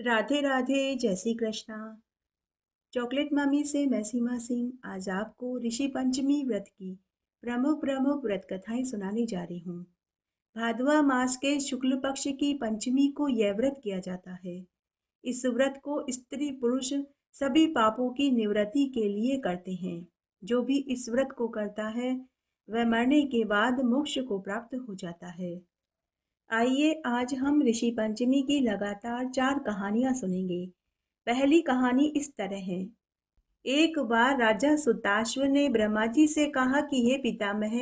राधे राधे, जय Shri Krishna. Chocolate mummy से मैं सीमा सिंह आज आपको ऋषि पंचमी व्रत की प्रमुख प्रमुख व्रत कथाएं सुनाने जा रही हूँ। भादवा मास के शुक्ल पक्ष की पंचमी को यह व्रत किया जाता है। इस व्रत को स्त्री पुरुष सभी पापों की निवृत्ति के लिए करते हैं। जो भी इस व्रत को करता है वह मरने के बाद मोक्ष को प्राप्त हो जाता है। आइए आज हम ऋषि पंचमी की लगातार 4 कहानियां सुनेंगे। पहली कहानी इस तरह है। एक बार राजा सुताश्व ने ब्रह्मा जी से कहा कि हे पितामह,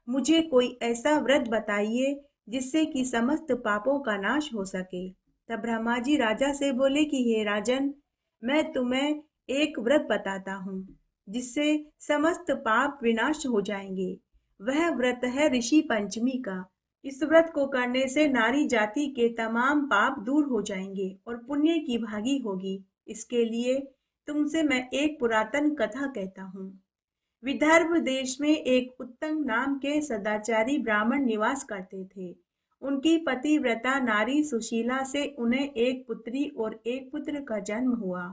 मुझे कोई ऐसा व्रत बताइए जिससे कि समस्त पापों का नाश हो सके। तब ब्रह्मा जी राजा से बोले कि हे राजन, मैं तुम्हें एक व्रत बताता हूँ जिससे समस्त पाप विनाश हो जाएंगे। वह व्रत है ऋषि पंचमी का। इस व्रत को करने से नारी जाति के तमाम पाप दूर हो जाएंगे और पुण्य की भागी होगी। इसके लिए तुमसे मैं एक पुरातन कथा कहता हूँ। विदर्भ देश में एक उत्तंग नाम के सदाचारी ब्राह्मण निवास करते थे। उनकी पतिव्रता नारी सुशीला से उन्हें एक पुत्री और एक पुत्र का जन्म हुआ।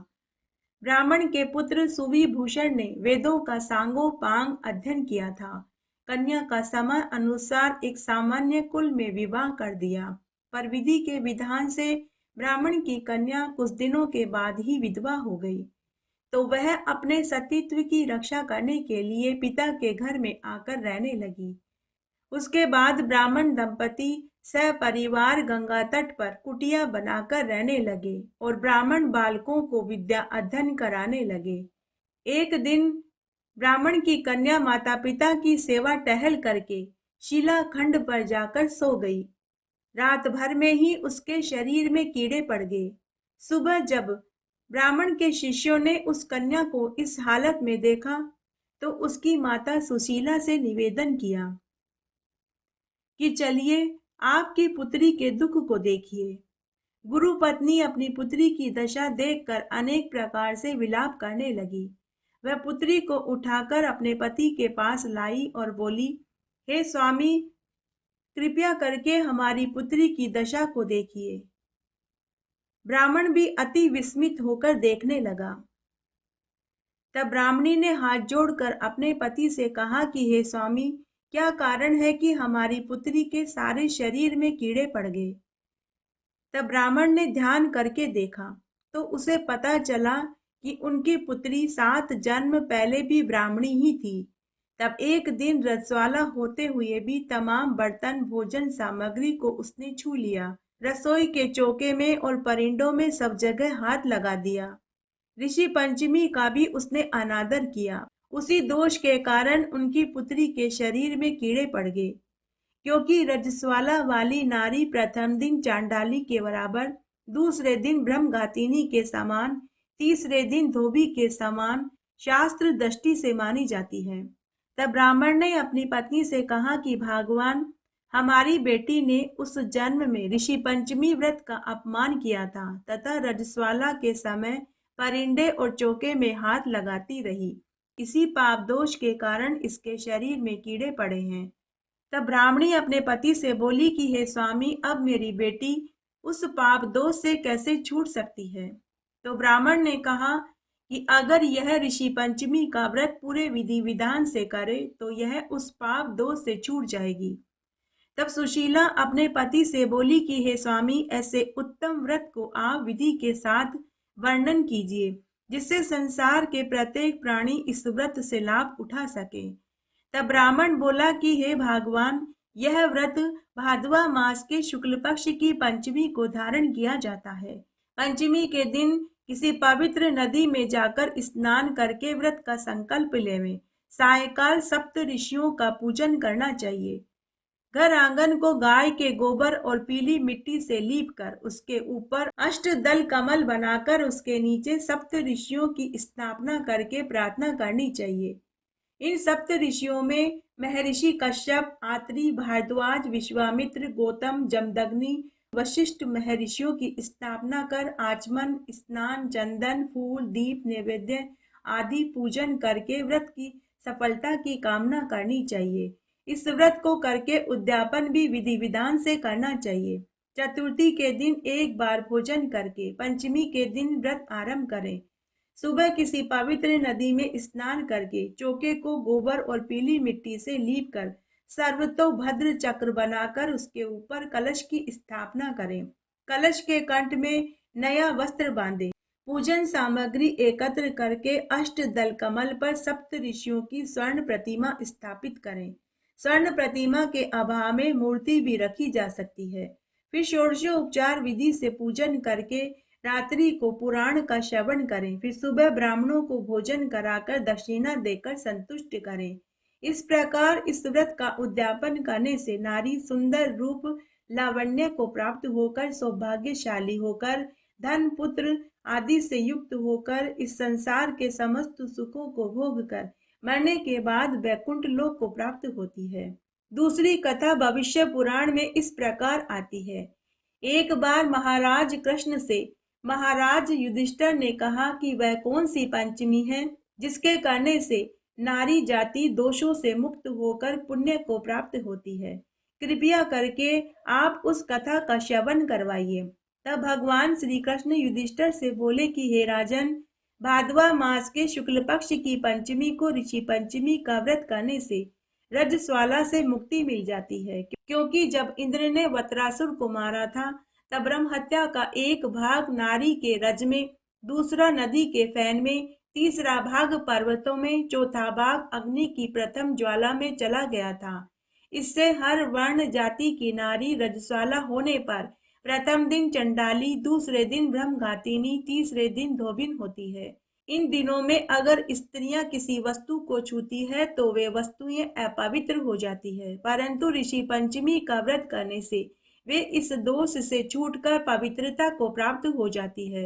ब्राह्मण के पुत्र सुविभूषण ने वेदों का सांगो पांग अध्ययन किया था। कन्या का समय अनुसार एक सामान्य कुल में विवाह कर दिया, पर विधि के विधान से ब्राह्मण की कन्या कुछ दिनों के बाद ही विधवा हो गई। तो वह अपने सतीत्व की रक्षा करने के लिए पिता के घर में आकर रहने लगी। उसके बाद ब्राह्मण दंपति सपरिवार गंगा तट पर कुटिया बनाकर रहने लगे और ब्राह्मण बालकों को विद्या अध्ययन कराने लगे। एक दिन ब्राह्मण की कन्या माता पिता की सेवा टहल करके शिलाखंड पर जाकर सो गई। रात भर में ही उसके शरीर में कीड़े पड़ गए। सुबह जब ब्राह्मण के शिष्यों ने उस कन्या को इस हालत में देखा तो उसकी माता सुशीला से निवेदन किया कि चलिए आपकी पुत्री के दुख को देखिए। गुरु पत्नी अपनी पुत्री की दशा देखकर अनेक प्रकार से विलाप करने लगी। वह पुत्री को उठाकर अपने पति के पास लाई और बोली, हे स्वामी, कृपया करके हमारी पुत्री की दशा को देखिए। ब्राह्मण भी अति विस्मित होकर देखने लगा। तब ब्राह्मणी ने हाथ जोड़कर अपने पति से कहा कि हे स्वामी, क्या कारण है कि हमारी पुत्री के सारे शरीर में कीड़े पड़ गए। तब ब्राह्मण ने ध्यान करके देखा तो उसे पता चला कि उनकी पुत्री 7 जन्म पहले भी ब्राह्मणी ही थी। तब एक दिन रजस्वाला होते हुए भी तमाम बर्तन भोजन सामग्री को उसने छू लिया। रसोई के चौके में और परिंदों में सब जगह हाथ लगा दिया। ऋषि पंचमी का भी उसने अनादर किया। उसी दोष के कारण उनकी पुत्री के शरीर में कीड़े पड़ गए। क्योंकि रजस्वाला वाली नारी प्रथम दिन चांडाली के बराबर, दूसरे दिन ब्रह्मघातिनी के समान, तीसरे दिन धोबी के समान शास्त्र दृष्टि से मानी जाती है। तब ब्राह्मण ने अपनी पत्नी से कहा कि भगवान, हमारी बेटी ने उस जन्म में ऋषि पंचमी व्रत का अपमान किया था तथा रजस्वाला के समय परिंदे और चौके में हाथ लगाती रही। इसी पाप दोष के कारण इसके शरीर में कीड़े पड़े हैं। तब ब्राह्मणी अपने पति से बोली कि हे स्वामी, अब मेरी बेटी उस पाप दोष से कैसे छूट सकती है। तो ब्राह्मण ने कहा कि अगर यह ऋषि पंचमी का व्रत पूरे विधि विधान से करे तो यह उस पाप दोष से छूट जाएगी। तब सुशीला अपने पति से बोली कि हे स्वामी, ऐसे उत्तम व्रत को आप विधि के साथ वर्णन कीजिए जिससे संसार के प्रत्येक प्राणी इस व्रत से लाभ उठा सके। तब ब्राह्मण बोला कि हे भगवान, यह व्रत भादवा मास के शुक्ल पक्ष की पंचमी को धारण किया जाता है। पंचमी के दिन किसी पवित्र नदी में जाकर स्नान करके व्रत का संकल्प लेवें। सायकाल सप्त ऋषियों का पूजन करना चाहिए। घर आंगन को गाय के गोबर और पीली मिट्टी से लीपकर उसके ऊपर अष्टदल कमल बनाकर उसके नीचे सप्त ऋषियों की स्थापना करके प्रार्थना करनी चाहिए। इन सप्त ऋषियों में महर्षि कश्यप, आत्रि, भारद्वाज, विश्वामित्र, गौतम, जमदग्नि, वशिष्ठ महर्षियों की स्थापना कर आचमन, स्नान, चंदन, फूल, दीप, नैवेद्य आदि पूजन करके व्रत की सफलता की कामना करनी चाहिए। इस व्रत को करके उद्यापन भी विधि विधान से करना चाहिए। चतुर्थी के दिन एक बार भोजन करके पंचमी के दिन व्रत आरंभ करें। सुबह किसी पवित्र नदी में स्नान करके चौके को गोबर और पीली मिट्टी से लीप कर सर्वतोभद्र चक्र बनाकर उसके ऊपर कलश की स्थापना करें। कलश के कंठ में नया वस्त्र बांधे। पूजन सामग्री एकत्र करके अष्टदल कमल पर सप्त ऋषियों की स्वर्ण प्रतिमा स्थापित करें। स्वर्ण प्रतिमा के अभाव में मूर्ति भी रखी जा सकती है। फिर षोडशोपचार विधि से पूजन करके रात्रि को पुराण का श्रवण करें। फिर सुबह ब्राह्मणों को भोजन कराकर दक्षिणा देकर संतुष्ट करें। इस प्रकार इस व्रत का उद्यापन करने से नारी सुंदर रूप लावण्य को प्राप्त होकर सौभाग्यशाली होकर धन पुत्र आदि से युक्त होकर इस संसार के समस्त सुखों को भोग कर मरने के बाद वैकुंठ लोक को प्राप्त होती है। दूसरी कथा भविष्य पुराण में इस प्रकार आती है। एक बार महाराज कृष्ण से महाराज युधिष्ठिर ने कहा कि वह कौन सी पंचमी है जिसके करने से नारी जाति दोषों से मुक्त होकर पुण्य को प्राप्त होती है। कृपया करके आप उस कथा का श्रवण करवाइए। तब भगवान श्री कृष्ण युधिष्ठिर से बोले कि हे राजन, भाद्वा मास के शुक्ल पक्ष की पंचमी को ऋषि पंचमी का व्रत करने से रजस्वाला से मुक्ति मिल जाती है, क्योंकि जब इंद्र ने वत्रासुर को मारा था तब ब्रह्म हत्या का एक भाग नारी के रज में, दूसरा नदी के फैन में, तीसरा भाग पर्वतों में, चौथा भाग अग्नि की प्रथम ज्वाला में चला गया था। इससे हर वर्ण जाति की नारी रजस्वाला होने पर प्रथम दिन चंडाली, दूसरे दिन ब्रह्मघातिनी, तीसरे दिन धोबिन होती है। इन दिनों में अगर स्त्रियां किसी वस्तु को छूती है तो वे वस्तुएं अपवित्र हो जाती है, परंतु ऋषि पंचमी का व्रत करने से वे इस दोष से छूटकर पवित्रता को प्राप्त हो जाती है।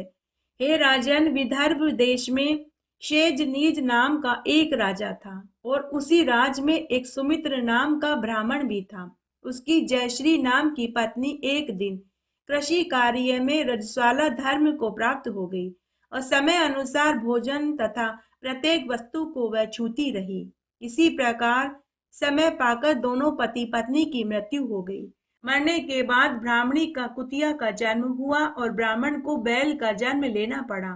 हे राजन, विदर्भ देश में शेजनीज नाम का एक राजा था और उसी राज में एक सुमित्र नाम का ब्राह्मण भी था। उसकी जयश्री नाम की पत्नी एक दिन कृषि कार्य में रजस्वाला धर्म को प्राप्त हो गई और समय अनुसार भोजन तथा प्रत्येक वस्तु को वह छूती रही। इसी प्रकार समय पाकर दोनों पति पत्नी की मृत्यु हो गई। मरने के बाद ब्राह्मणी का कुतिया का जन्म हुआ और ब्राह्मण को बैल का जन्म लेना पड़ा,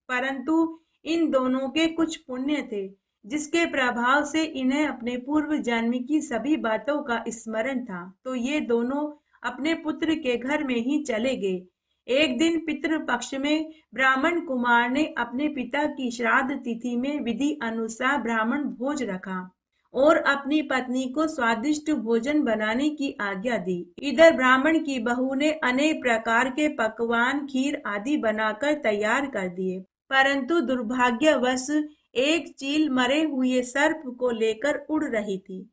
परंतु इन दोनों के कुछ पुण्य थे जिसके प्रभाव से इन्हें अपने पूर्व जन्म की सभी बातों का स्मरण था, तो ये दोनों अपने पुत्र के घर में ही चले गए। एक दिन पितृपक्ष में ब्राह्मण कुमार ने अपने पिता की श्राद्ध तिथि में विधि अनुसार ब्राह्मण भोज रखा और अपनी पत्नी को स्वादिष्ट भोजन बनाने की आज्ञा दी। इधर ब्राह्मण की बहू ने अनेक प्रकार के पकवान, खीर आदि बनाकर तैयार कर दिए, परंतु दुर्भाग्यवश एक चील मरे हुए सर्प को लेकर उड़ रही थी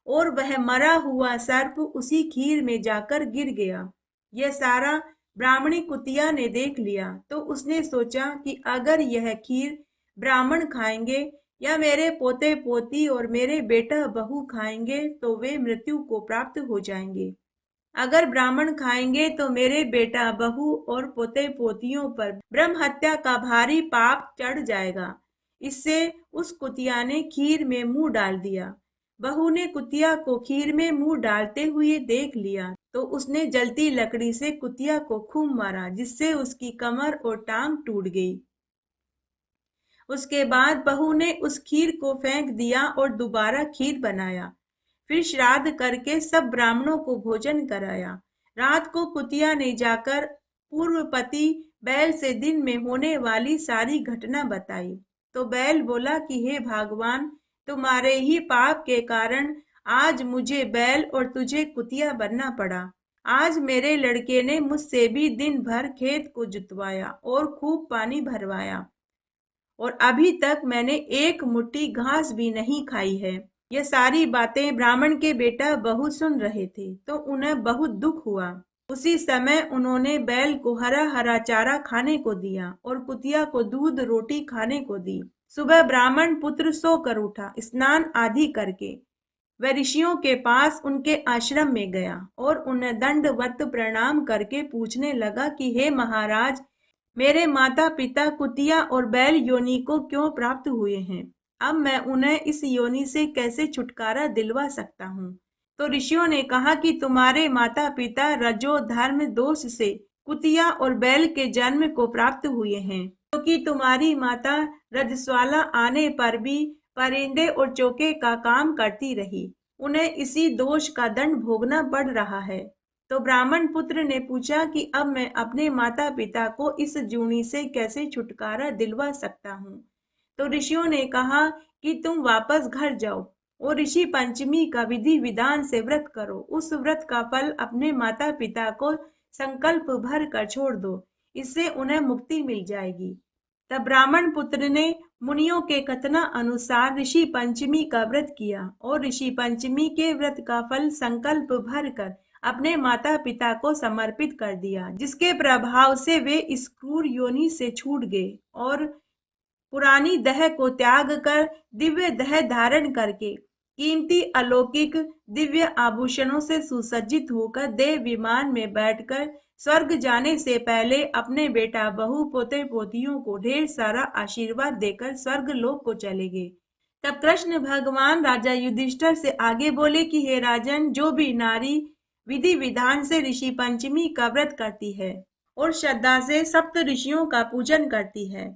और वह मरा हुआ सर्प उसी खीर में जाकर गिर गया। यह सारा ब्राह्मणी कुतिया ने देख लिया तो उसने सोचा कि अगर यह खीर ब्राह्मण खाएंगे या मेरे पोते पोती और मेरे बेटा बहू खाएंगे तो वे मृत्यु को प्राप्त हो जाएंगे। अगर ब्राह्मण खाएंगे तो मेरे बेटा बहू और पोते पोतियों पर ब्रह्म हत्या का भारी पाप चढ़ जाएगा। इससे उस कुतिया ने खीर में मुंह डाल दिया। बहू ने कुतिया को खीर में मुंह डालते हुए देख लिया तो उसने जलती लकड़ी से कुतिया को खूब मारा, जिससे उसकी कमर और टांग टूट गई। उसके बाद बहू ने उस खीर को फेंक दिया और दोबारा खीर बनाया। फिर श्राद्ध करके सब ब्राह्मणों को भोजन कराया। रात को कुतिया ने जाकर पूर्व पति बैल से दिन में होने वाली सारी घटना बताई तो बैल बोला कि हे भगवान, तुम्हारे ही पाप के कारण आज मुझे बैल और तुझे कुतिया बनना पड़ा। आज मेरे लड़के ने मुझसे भी दिन भर खेत को जुतवाया और खूब पानी भरवाया और अभी तक मैंने एक मुट्ठी घास भी नहीं खाई है। यह सारी बातें ब्राह्मण के बेटा बहू सुन रहे थे तो उन्हें बहुत दुख हुआ। उसी समय उन्होंने बैल को हरा हरा चारा खाने को दिया और कुतिया को दूध रोटी खाने को दी। सुबह ब्राह्मण पुत्र सोकर उठा, स्नान आदि करके वह ऋषियों के पास उनके आश्रम में गया और उन्हें दंडवत प्रणाम करके पूछने लगा कि हे महाराज, मेरे माता पिता कुतिया और बैल योनि को क्यों प्राप्त हुए हैं? अब मैं उन्हें इस योनि से कैसे छुटकारा दिलवा सकता हूँ? तो ऋषियों ने कहा कि तुम्हारे माता पिता रजो धर्म दोष से कुतिया और बैल के जन्म को प्राप्त हुए हैं, क्योंकि तुम्हारी माता रजस्वाला आने पर भी परिंदे और चौके का काम करती रही, उन्हें इसी दोष का दंड भोगना पड़ रहा है। तो ब्राह्मण पुत्र ने पूछा कि अब मैं अपने माता पिता को इस जूनी से कैसे छुटकारा दिलवा सकता हूँ। तो ऋषियों ने कहा कि तुम वापस घर जाओ और ऋषि पंचमी का विधि विधान से व्रत करो। उस व्रत का फल अपने माता पिता को संकल्प भर कर छोड़ दो, इससे उन्हें मुक्ति मिल जाएगी। तब ब्राह्मण पुत्र ने मुनियों के कथना अनुसार ऋषि पंचमी का व्रत किया और ऋषि पंचमी के व्रत का फल संकल्प भर कर अपने माता पिता को समर्पित कर दिया, जिसके प्रभाव से वे इस क्रूर योनि से छूट गए और पुरानी देह को त्याग कर दिव्य देह धारण करके कीमती अलौकिक दिव्य आभूषणों से सुसज्जित होकर देव विमान में बैठकर स्वर्ग जाने से पहले अपने बेटा बहू पोते पोतियों को ढेर सारा आशीर्वाद देकर स्वर्ग लोक को चले गए। तब कृष्ण भगवान राजा युधिष्ठिर से आगे बोले कि हे राजन, जो भी नारी विधि विधान से ऋषि पंचमी का व्रत करती है और श्रद्धा से सप्त ऋषियों का पूजन करती है,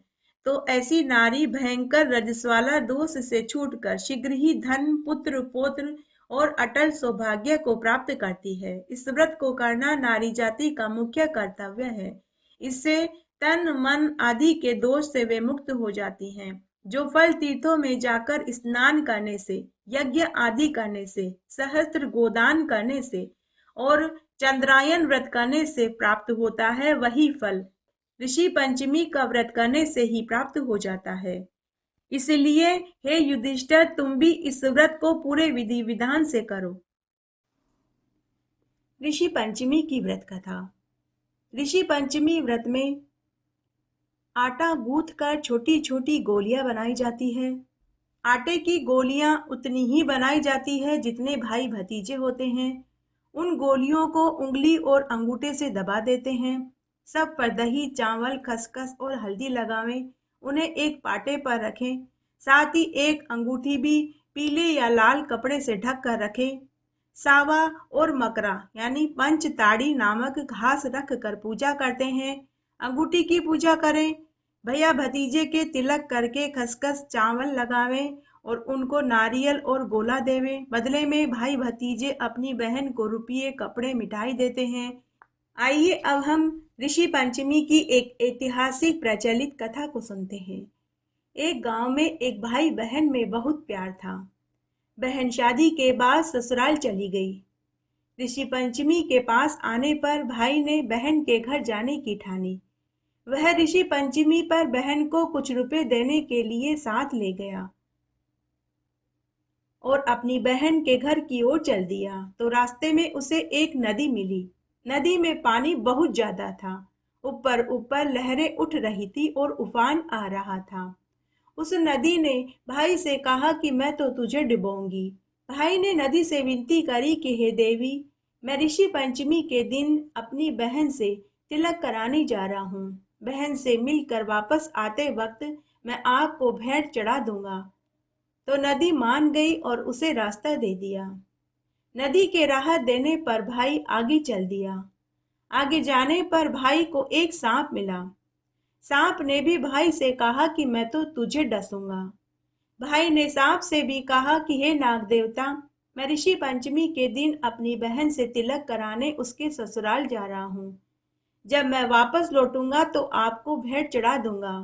तो ऐसी नारी भयंकर रजस्वाला दोष से छूटकर शीघ्र ही धन पुत्र पौत्र और अटल सौभाग्य को प्राप्त करती है। इस व्रत को करना नारी जाति का मुख्य कर्तव्य है। इससे तन मन आदि के दोष से वे मुक्त हो जाती हैं, जो फल तीर्थों में जाकर स्नान करने से, यज्ञ आदि करने से, सहस्त्र गोदान करने से और चंद्रायन व्रत करने से प्राप्त होता है, वही फल ऋषि पंचमी का व्रत करने से ही प्राप्त हो जाता है। इसलिए हे युधिष्ठिर, तुम भी इस व्रत को पूरे विधि विधान से करो। ऋषि पंचमी की व्रत कथा। ऋषि पंचमी व्रत में आटा गूंथ कर छोटी छोटी गोलियां बनाई जाती है। आटे की गोलियां उतनी ही बनाई जाती है जितने भाई भतीजे होते हैं। उन गोलियों को उंगली और अंगूठे से दबा देते हैं। सब पर दही, चावल, खसखस और हल्दी लगावें। उन्हें एक पाटे पर रखें। साथ ही एक अंगूठी भी पीले या लाल कपड़े से ढक कर रखें। सावा और मकरा यानी पंचताड़ी नामक घास रख कर पूजा करते हैं। अंगूठी की पूजा करें। भैया भतीजे के तिलक करके खसखस चावल लगावें और उनको नारियल और गोला देवें। बदले में भाई भतीजे अपनी बहन को रुपये, कपड़े, मिठाई देते हैं। आइए अब हम ऋषि पंचमी की एक ऐतिहासिक प्रचलित कथा को सुनते हैं। एक गांव में एक भाई बहन में बहुत प्यार था। बहन शादी के बाद ससुराल चली गई। ऋषि पंचमी के पास आने पर भाई ने बहन के घर जाने की ठानी। वह ऋषि पंचमी पर बहन को कुछ रुपए देने के लिए साथ ले गया और अपनी बहन के घर की ओर चल दिया। तो रास्ते में उसे एक नदी मिली। नदी में पानी बहुत ज्यादा था। ऊपर ऊपर लहरें उठ रही थी और उफान आ रहा था। उस नदी ने भाई से कहा कि मैं तो तुझे डुबोऊंगी। भाई ने नदी से विनती करी कि हे देवी, मैं ऋषि पंचमी के दिन अपनी बहन से तिलक कराने जा रहा हूँ। बहन से मिलकर वापस आते वक्त मैं आपको भेंट चढ़ा दूंगा। तो नदी मान गई और उसे रास्ता दे दिया। नदी के राह देने पर भाई आगे चल दिया। आगे जाने पर भाई को एक सांप मिला। सांप ने भी भाई से कहा कि मैं तो तुझे डसूंगा। भाई ने सांप से भी कहा कि हे नाग देवता, मैं ऋषि पंचमी के दिन अपनी बहन से तिलक कराने उसके ससुराल जा रहा हूँ। जब मैं वापस लौटूंगा तो आपको भेंट चढ़ा दूंगा,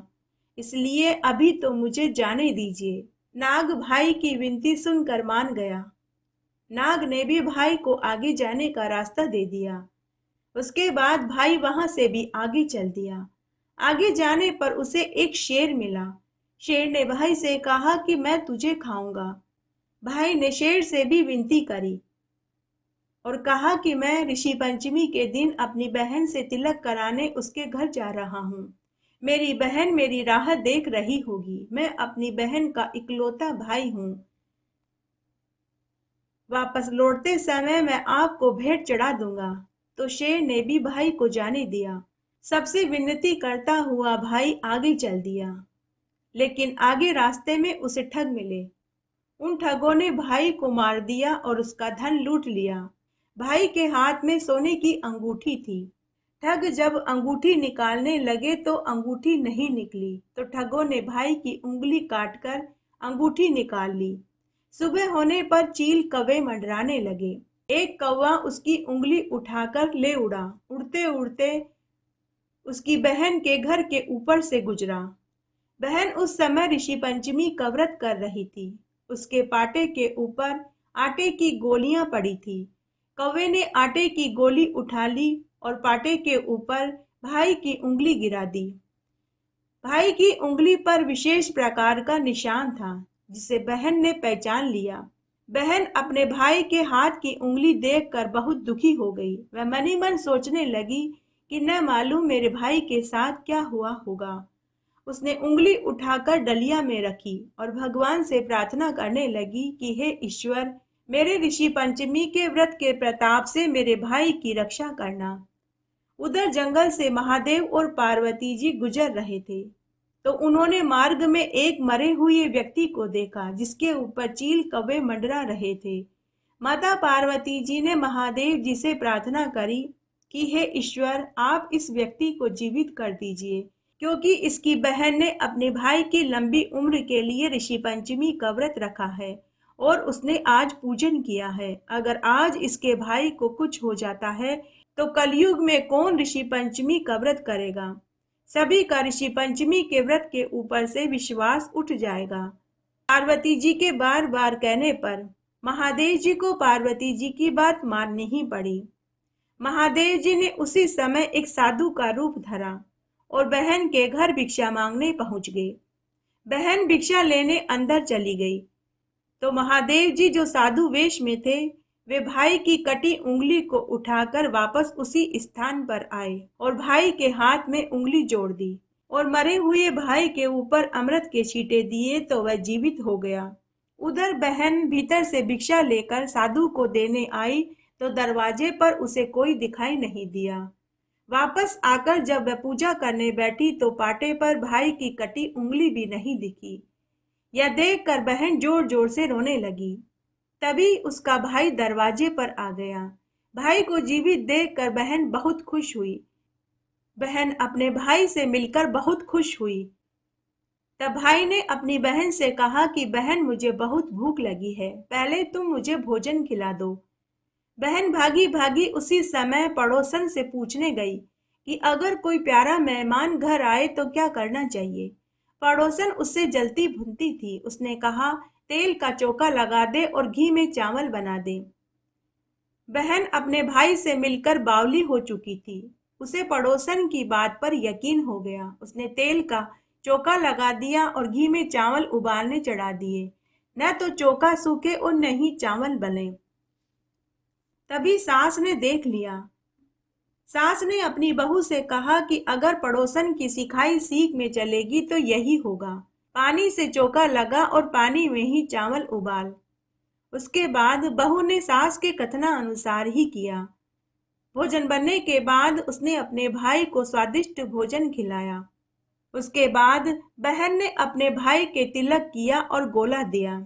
इसलिए अभी तो मुझे जाने दीजिए। नाग भाई की विनती सुनकर मान गया। नाग ने भी भाई को आगे जाने का रास्ता दे दिया। उसके बाद भाई वहां से भी आगे चल दिया। आगे जाने पर उसे एक शेर मिला। शेर ने भाई से कहा कि मैं तुझे खाऊंगा। भाई ने शेर से भी विनती करी और कहा कि मैं ऋषि पंचमी के दिन अपनी बहन से तिलक कराने उसके घर जा रहा हूँ। मेरी बहन मेरी राह देख रही होगी। मैं अपनी बहन का इकलौता भाई हूँ। वापस लौटते समय मैं आपको भेंट चढ़ा दूंगा। तो शेर ने भी भाई को जाने दिया। सबसे विनती करता हुआ भाई आगे चल दिया, लेकिन आगे रास्ते में उसे ठग मिले। उन ठगों ने भाई को मार दिया और उसका धन लूट लिया। भाई के हाथ में सोने की अंगूठी थी। ठग जब अंगूठी निकालने लगे तो अंगूठी नहीं निकली, तो ठगों ने भाई की उंगली काटकर अंगूठी निकाल ली। सुबह होने पर चील कौवे मंडराने लगे। एक कौवा उसकी उंगली उठाकर ले उड़ा। उड़ते उड़ते उसकी बहन के घर के ऊपर से गुजरा। बहन उस समय ऋषि पंचमी का व्रत कर रही थी। उसके पाटे के ऊपर आटे की गोलियां पड़ी थी। कौवे ने आटे की गोली उठा ली और पाटे के ऊपर भाई की उंगली गिरा दी। भाई की उंगली पर विशेष प्रकार का निशान था, जिसे बहन ने पहचान लिया। बहन अपने भाई के हाथ की उंगली देखकर बहुत दुखी हो गई। वह मनी मन सोचने लगी कि न मालूम मेरे भाई के साथ क्या हुआ होगा। उसने उंगली उठाकर डलिया में रखी और भगवान से प्रार्थना करने लगी कि हे ईश्वर, मेरे ऋषि पंचमी के व्रत के प्रताप से मेरे भाई की रक्षा करना। उधर जंगल से महादेव और पार्वती जी गुजर रहे थे, तो उन्होंने मार्ग में एक मरे हुए व्यक्ति को देखा, जिसके ऊपर चील कौवे मंडरा रहे थे। माता पार्वती जी ने महादेव जी से प्रार्थना करी कि हे ईश्वर, आप इस व्यक्ति को जीवित कर दीजिए, क्योंकि इसकी बहन ने अपने भाई की लंबी उम्र के लिए ऋषि पंचमी का व्रत रखा है और उसने आज पूजन किया है। अगर आज इसके भाई को कुछ हो जाता है तो कलयुग में कौन ऋषि पंचमी का व्रत करेगा। सभी का ऋषि पंचमी के व्रत के ऊपर से विश्वास उठ जाएगा। पार्वती जी के बार बार कहने पर महादेव जी को पार्वती जी की बात माननी ही पड़ी। महादेव जी ने उसी समय एक साधु का रूप धरा और बहन के घर भिक्षा मांगने पहुंच गए। बहन भिक्षा लेने अंदर चली गई तो महादेव जी, जो साधु वेश में थे, वे भाई की कटी उंगली को उठाकर वापस उसी स्थान पर आए और भाई के हाथ में उंगली जोड़ दी और मरे हुए भाई के ऊपर अमृत के छींटे दिए तो वह जीवित हो गया। उधर बहन भीतर से भिक्षा लेकर साधु को देने आई तो दरवाजे पर उसे कोई दिखाई नहीं दिया। वापस आकर जब वह पूजा करने बैठी तो पाटे पर भाई की कटी उंगली भी नहीं दिखी। यह देखकर बहन जोर जोर से रोने लगी। तभी उसका भाई दरवाजे पर आ गया। भाई को जीवित देखकर बहन बहुत खुश हुई। बहन अपने भाई से मिलकर बहुत खुश हुई। तब भाई ने अपनी बहन से कहा कि बहन, मुझे बहुत भूख लगी है, पहले तुम मुझे भोजन खिला दो। बहन भागी भागी उसी समय पड़ोसन से पूछने गई कि अगर कोई प्यारा मेहमान घर आए तो क्या करना चाहिए। पड़ोसन उससे जलती भुनती थी। उसने कहा, तेल का चोखा लगा दे और घी में चावल बना दे। बहन अपने भाई से मिलकर बावली हो चुकी थी। उसे पड़ोसन की बात पर यकीन हो गया। उसने तेल का चोखा लगा दिया और घी में चावल उबालने चढ़ा दिए। न तो चोखा सूखे और न ही चावल बने। तभी सास ने देख लिया। सास ने अपनी बहू से कहा कि अगर पड़ोसन की सिखाई सीख में चलेगी तो यही होगा। पानी से चोखा लगा और पानी में ही चावल उबाल। उसके बाद बहू ने सास के कथना अनुसार ही किया। भोजन बनने के बाद उसने अपने भाई को स्वादिष्ट भोजन खिलाया। उसके बाद बहन ने अपने भाई के तिलक किया और गोला दिया।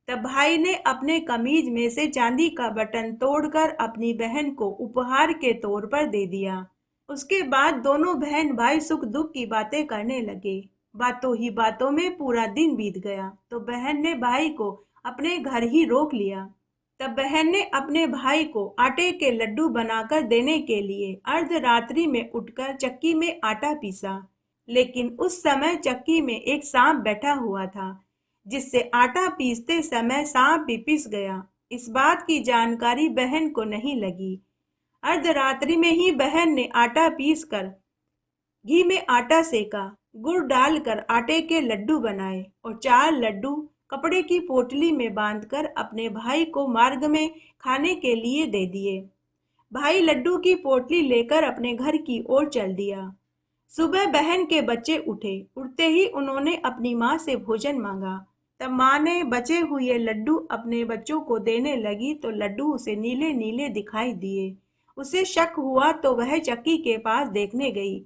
तब भाई ने अपने कमीज में से चांदी का बटन तोड़कर अपनी बहन को उपहार के तौर पर दे दिया। उसके बाद दोनों बहन भाई सुख दुख की बातें करने लगे। बातों ही बातों में पूरा दिन बीत गया तो बहन ने भाई को अपने घर ही रोक लिया। तब बहन ने अपने भाई को आटे के लड्डू बनाकर देने के लिए अर्धरात्रि में उठकर चक्की में आटा पीसा। लेकिन उस समय चक्की में एक सांप बैठा हुआ था, जिससे आटा पीसते समय सांप भी पिस गया। इस बात की जानकारी बहन को नहीं लगी। अर्धरात्रि में ही बहन ने आटा पीसकर घी में आटा सेका, गुड़ डालकर आटे के लड्डू बनाए और 4 लड्डू कपड़े की पोटली में बांधकर अपने भाई को मार्ग में खाने के लिए दे दिए। भाई लड्डू की पोटली लेकर अपने घर की ओर चल दिया। सुबह बहन के बच्चे उठे। उठते ही उन्होंने अपनी माँ से भोजन मांगा। तब माँ ने बचे हुए लड्डू अपने बच्चों को देने लगी तो लड्डू उसे नीले नीले दिखाई दिए। उसे शक हुआ तो वह चक्की के पास देखने गई।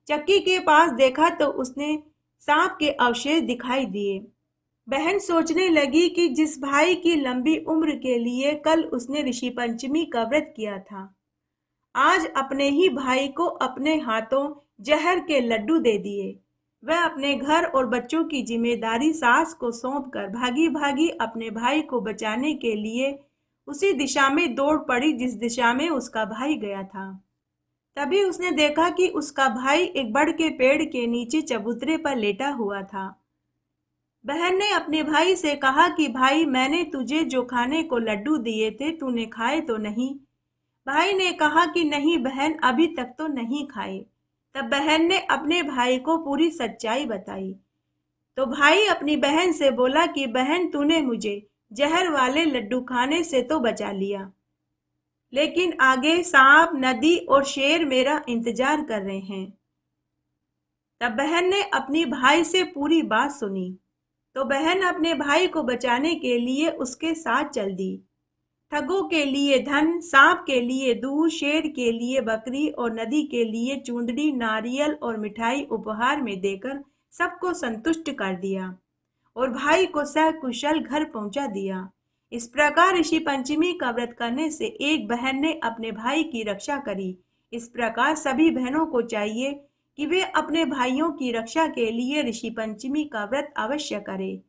चक्की के पास देखा तो उसने सांप के अवशेष दिखाई दिए। बहन सोचने लगी कि जिस भाई की लंबी उम्र के लिए कल उसने ऋषि पंचमी का व्रत किया था, आज अपने ही भाई को अपने हाथों जहर के लड्डू दे दिए। वह अपने घर और बच्चों की जिम्मेदारी सास को सौंपकर भागी भागी अपने भाई को बचाने के लिए उसी दिशा में दौड़ पड़ी जिस दिशा में उसका भाई गया था। तभी उसने देखा कि उसका भाई एक बड़ के पेड़ के नीचे चबूतरे पर लेटा हुआ था। बहन ने अपने भाई से कहा कि भाई, मैंने तुझे जो खाने को लड्डू दिए थे तूने खाए तो नहीं? भाई ने कहा कि नहीं बहन, अभी तक तो नहीं खाए। तब बहन ने अपने भाई को पूरी सच्चाई बताई। तो भाई अपनी बहन से बोला कि बहन, तूने मुझे जहर वाले लड्डू खाने से तो बचा लिया, लेकिन आगे सांप, नदी और शेर मेरा इंतजार कर रहे हैं। तब बहन ने अपनी भाई से पूरी बात सुनी। तो बहन अपने भाई को बचाने के लिए उसके साथ चल दी। ठगों के लिए धन, सांप के लिए दूध, शेर के लिए बकरी और नदी के लिए चूंदड़ी, नारियल और मिठाई उपहार में देकर सबको संतुष्ट कर दिया और भाई को सकुशल घर पहुंचा दिया। इस प्रकार ऋषि पंचमी का व्रत करने से एक बहन ने अपने भाई की रक्षा करी। इस प्रकार सभी बहनों को चाहिए कि वे अपने भाइयों की रक्षा के लिए ऋषि पंचमी का व्रत अवश्य करें।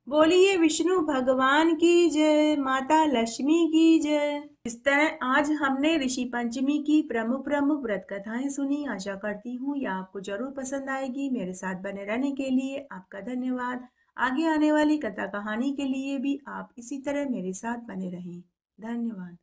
बोलिए विष्णु भगवान की जय, माता लक्ष्मी की जय। इस तरह आज हमने ऋषि पंचमी की प्रमुख प्रमुख व्रत कथाएं सुनी। आशा करती हूँ यह आपको जरूर पसंद आएगी। मेरे साथ बने रहने के लिए आपका धन्यवाद। आगे आने वाली कथा कहानी के लिए भी आप इसी तरह मेरे साथ बने रहें। धन्यवाद।